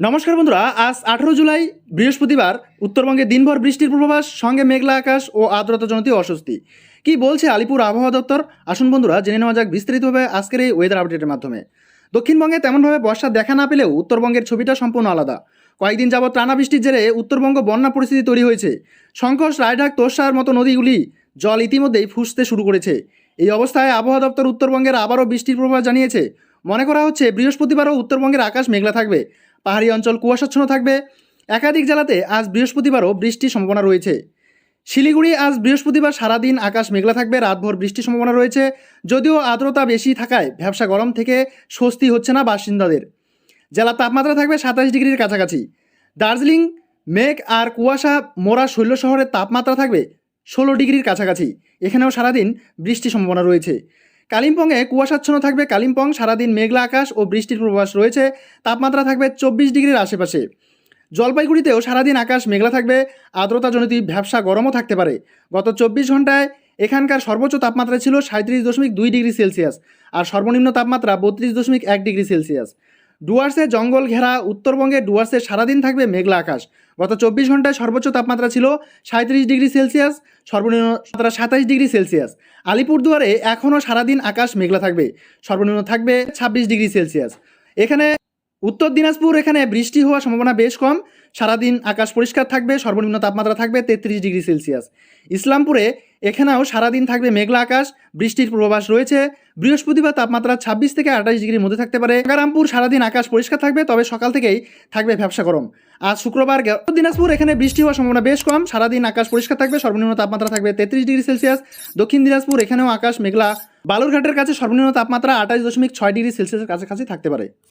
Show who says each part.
Speaker 1: নমস্কার বন্ধুরা, আজ 18 জুলাই বৃহস্পতিবার। উত্তরবঙ্গে দিনভর বৃষ্টির পূর্বাভাস, সঙ্গে মেঘলা আকাশ ও আর্দ্রতাজনিত অস্বস্তি। কি বলছে আলিপুর আবহাওয়া দপ্তর? আসুন বন্ধুরা জেনে নেওয়া যাক বিস্তারিতভাবে আজকের এই ওয়েদার আপডেটের মাধ্যমে। দক্ষিণবঙ্গে তেমনভাবে বর্ষা দেখা না পেলেও উত্তরবঙ্গের ছবিটা সম্পূর্ণ আলাদা। কয়েকদিন যাবৎ টানা বৃষ্টির জেরে উত্তরবঙ্গ বন্যা পরিস্থিতি তৈরি হয়েছে। সংকশ, রায়ঢাক, তোরসার মতো নদীগুলি জল ইতিমধ্যেই ফুসতে শুরু করেছে। এই অবস্থায় আবহাওয়া দপ্তর উত্তরবঙ্গের আবারও বৃষ্টির পূর্বাভাস জানিয়েছে। মনে করা হচ্ছে বৃহস্পতিবারও উত্তরবঙ্গের আকাশ মেঘলা থাকবে, পাহাড়ি অঞ্চল কুয়াশাচ্ছন্ন থাকবে। একাধিক জেলাতে আজ বৃহস্পতিবারও বৃষ্টির সম্ভাবনা রয়েছে। শিলিগুড়ি আজ বৃহস্পতিবার সারাদিন আকাশ মেঘলা থাকবে, রাতভর বৃষ্টির সম্ভাবনা রয়েছে। যদিও আর্দ্রতা বেশি থাকায় ভ্যাপসা গরম থেকে স্বস্তি হচ্ছে না বাসিন্দাদের। জেলার তাপমাত্রা থাকবে 27 ডিগ্রির কাছাকাছি। দার্জিলিং মেঘ আর কুয়াশা মোড়া শৈল শহরের তাপমাত্রা থাকবে 16 ডিগ্রির কাছাকাছি। এখানেও সারাদিন বৃষ্টির সম্ভাবনা রয়েছে। কালিম্পংয়ে কুয়াশাচ্ছন্ন থাকবে। কালিম্পং সারাদিন মেঘলা আকাশ ও বৃষ্টির পূর্বাভাস রয়েছে। তাপমাত্রা থাকবে 24 ডিগ্রির আশেপাশে। জলপাইগুড়িতেও সারাদিন আকাশ মেঘলা থাকবে, আর্দ্রতাজনিত ভ্যাপসা গরমও থাকতে পারে। গত 24 ঘন্টায় এখানকার সর্বোচ্চ তাপমাত্রা ছিল 37.2 ডিগ্রি সেলসিয়াস আর সর্বনিম্ন তাপমাত্রা 32.1 ডিগ্রি সেলসিয়াস। ডুয়ার্সে জঙ্গল ঘেরা উত্তরবঙ্গে ডুয়ার্সে সারাদিন থাকবে মেঘলা আকাশ। গত 24 ঘন্টায় সর্বোচ্চ তাপমাত্রা ছিল 37 ডিগ্রি সেলসিয়াস, সর্বনিম্ন তাপমাত্রা 27 ডিগ্রি সেলসিয়াস। আলিপুরদুয়ারে এখনও সারাদিন আকাশ মেঘলা থাকবে, সর্বনিম্ন থাকবে 26 ডিগ্রি সেলসিয়াস। এখানে উত্তর দিনাজপুর, এখানে বৃষ্টি হওয়ার সম্ভাবনা বেশ কম। সারাদিন আকাশ পরিষ্কার থাকবে, সর্বনিম্ন তাপমাত্রা থাকবে 33 ডিগ্রি সেলসিয়াস। ইসলামপুরে এখানেও সারাদিন থাকবে মেঘলা আকাশ, বৃষ্টির পূর্বাভাস রয়েছে। বৃহস্পতিবার তাপমাত্রা 26 থেকে 28 ডিগ্রির মধ্যে থাকতে পারে। গঙ্গারামপুর সারাদিন আকাশ পরিষ্কার থাকবে, তবে সকাল থেকেই থাকবে ভ্যাপসা গরম। আজ শুক্রবার উত্তর দিনাজপুর, এখানে বৃষ্টি হওয়ার সম্ভাবনা বেশ কম। সারাদিন আকাশ পরিষ্কার থাকবে, সর্বনিম্ন তাপমাত্রা থাকবে 33 ডিগ্রি সেলসিয়াস। দক্ষিণ দিনাজপুর এখানেও আকাশ মেঘলা। বালুরঘাটের কাছে সর্বনিম্ন তাপমাত্রা 28.6 ডিগ্রি সেলসিয়াসের কাছাকাছি থাকতে পারে।